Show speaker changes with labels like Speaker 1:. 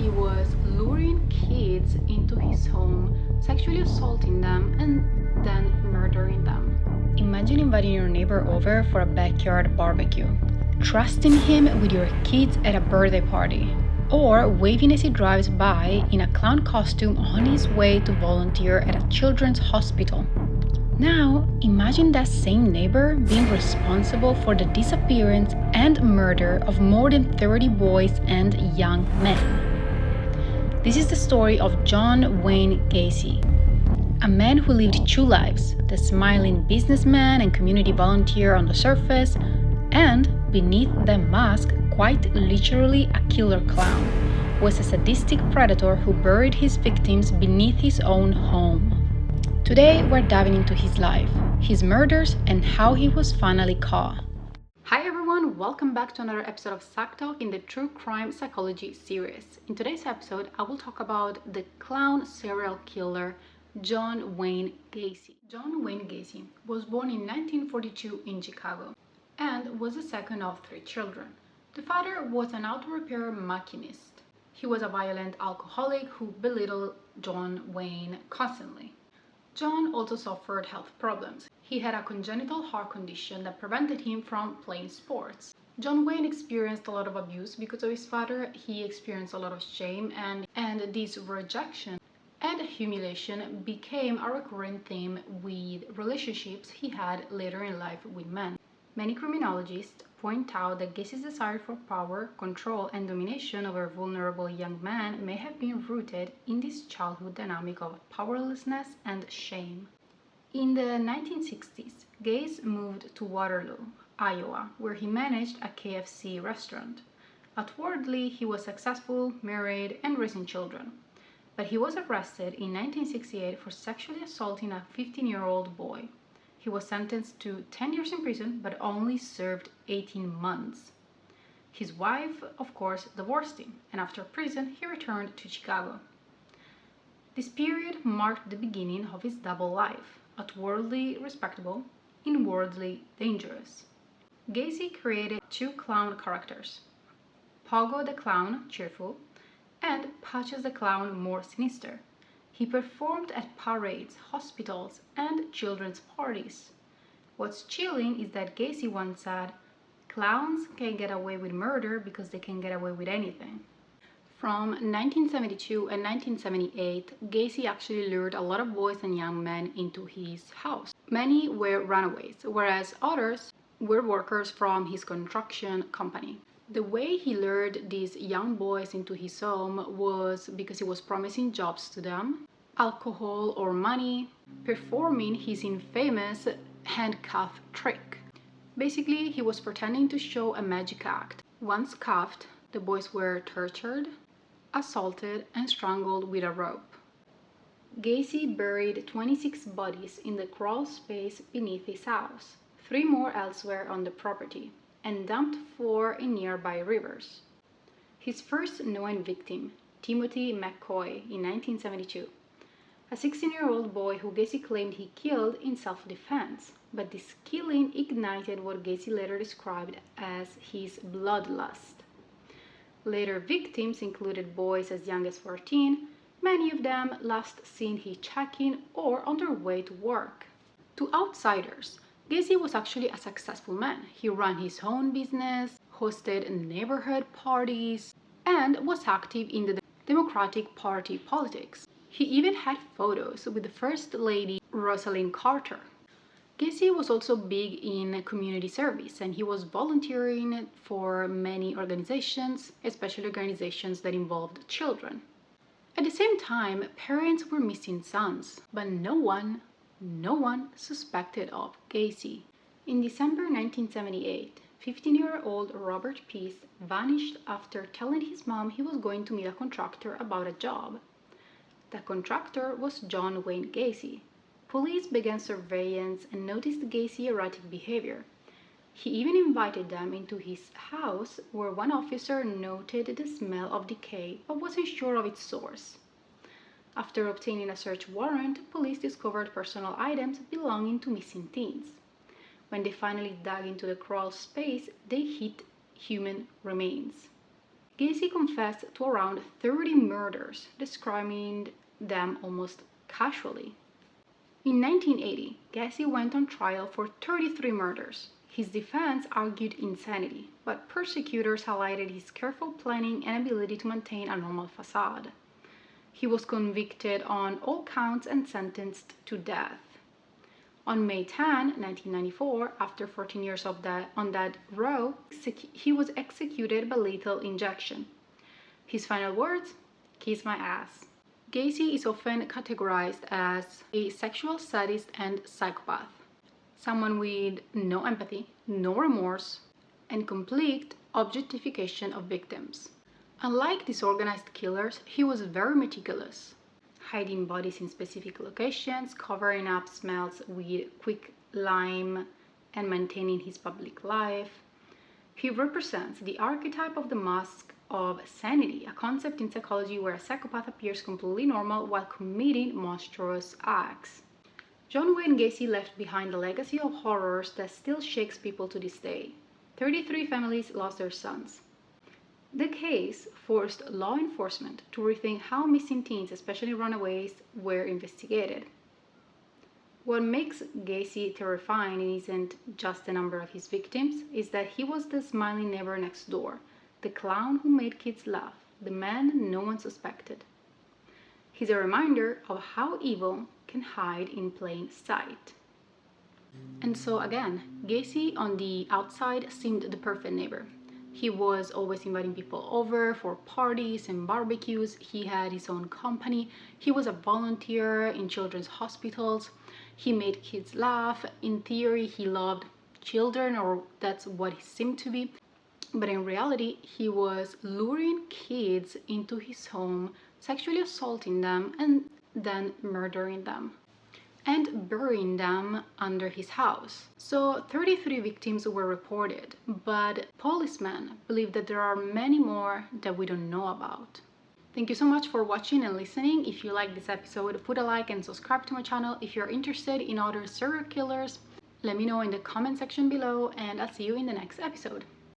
Speaker 1: he was luring kids into his home, sexually assaulting them, and then murdering them. Imagine inviting your neighbor over for a backyard barbecue, trusting him with your kids at a birthday party, or waving as he drives by in a clown costume on his way to volunteer at a children's hospital. Now, imagine that same neighbor being responsible for the disappearance and murder of more than 30 boys and young men. This is the story of John Wayne Gacy, a man who lived two lives: the smiling businessman and community volunteer on the surface, and beneath the mask, quite literally a killer clown, was a sadistic predator who buried his victims beneath his own home. Today, we're diving into his life, his murders, and how he was finally caught. Hi everyone, welcome back to another episode of Psych Talk in the True Crime Psychology series. In today's episode, I will talk about the clown serial killer John Wayne Gacy. John Wayne Gacy was born in 1942 in Chicago and was the second of three children. The father was an auto repair machinist. He was a violent alcoholic who belittled John Wayne constantly. John also suffered health problems. He had a congenital heart condition that prevented him from playing sports. John Wayne experienced a lot of abuse because of his father. He experienced a lot of shame, and this rejection and humiliation became a recurring theme with relationships he had later in life with men. Many criminologists point out that Gacy's desire for power, control, and domination over vulnerable young men may have been rooted in this childhood dynamic of powerlessness and shame. In the 1960s, Gacy moved to Waterloo, Iowa, where he managed a KFC restaurant. Outwardly, he was successful, married, and raising children. But he was arrested in 1968 for sexually assaulting a 15-year-old boy. He was sentenced to 10 years in prison, but only served 18 months. His wife, of course, divorced him, and after prison, he returned to Chicago. This period marked the beginning of his double life: outwardly respectable, inwardly dangerous. Gacy created two clown characters: Pogo the Clown, cheerful, and Patches the Clown, more sinister. He performed at parades, hospitals, and children's parties. What's chilling is that Gacy once said, "Clowns can get away with murder because they can get away with anything." From 1972 and 1978, Gacy actually lured a lot of boys and young men into his house. Many were runaways, whereas others were workers from his construction company. The way he lured these young boys into his home was because he was promising jobs to them, alcohol or money, performing his infamous handcuff trick. Basically, he was pretending to show a magic act. Once cuffed, the boys were tortured, assaulted, and strangled with a rope. Gacy buried 26 bodies in the crawl space beneath his house, 3 more elsewhere on the property, and dumped 4 in nearby rivers. His first known victim, Timothy McCoy, in 1972, a 16-year-old boy who Gacy claimed he killed in self-defense, but this killing ignited what Gacy later described as his bloodlust. Later victims included boys as young as 14, many of them last seen hitchhiking or on their way to work. To outsiders, Gacy was actually a successful man. He ran his own business, hosted neighborhood parties, and was active in the Democratic Party politics. He even had photos with the First Lady Rosalynn Carter. Gacy was also big in community service, and he was volunteering for many organizations, especially organizations that involved children. At the same time, parents were missing sons, but no one suspected of Gacy. In December 1978, 15-year-old Robert Peace vanished after telling his mom he was going to meet a contractor about a job. The contractor was John Wayne Gacy. Police began surveillance and noticed Gacy's erratic behavior. He even invited them into his house, where one officer noted the smell of decay but wasn't sure of its source. After obtaining a search warrant, police discovered personal items belonging to missing teens. When they finally dug into the crawl space, they hit human remains. Gacy confessed to around 30 murders, describing them almost casually. In 1980, Gacy went on trial for 33 murders. His defense argued insanity, but prosecutors highlighted his careful planning and ability to maintain a normal facade. He was convicted on all counts and sentenced to death. On May 10, 1994, after 14 years on death row, he was executed by lethal injection. His final words? Kiss my ass. Gacy is often categorized as a sexual sadist and psychopath, someone with no empathy, no remorse, and complete objectification of victims. Unlike disorganized killers, he was very meticulous, hiding bodies in specific locations, covering up smells with quicklime, and maintaining his public life. He represents the archetype of the mask of sanity, a concept in psychology where a psychopath appears completely normal while committing monstrous acts. John Wayne Gacy left behind a legacy of horrors that still shakes people to this day. 33 families lost their sons. The case forced law enforcement to rethink how missing teens, especially runaways, were investigated. What makes Gacy terrifying isn't just the number of his victims, is that he was the smiling neighbor next door, the clown who made kids laugh, the man no one suspected. He's a reminder of how evil can hide in plain sight. And so again, Gacy on the outside seemed the perfect neighbor. He was always inviting people over for parties and barbecues. He had his own company. He was a volunteer in children's hospitals. He made kids laugh. In theory, he loved children, or that's what he seemed to be. But in reality, he was luring kids into his home, sexually assaulting them, and then murdering them and burying them under his house. So 33 victims were reported, but policemen believe that there are many more that we don't know about. Thank you so much for watching and listening. If you like this episode, put a like and subscribe to my channel. If you're interested in other serial killers, let me know in the comment section below, and I'll see you in the next episode.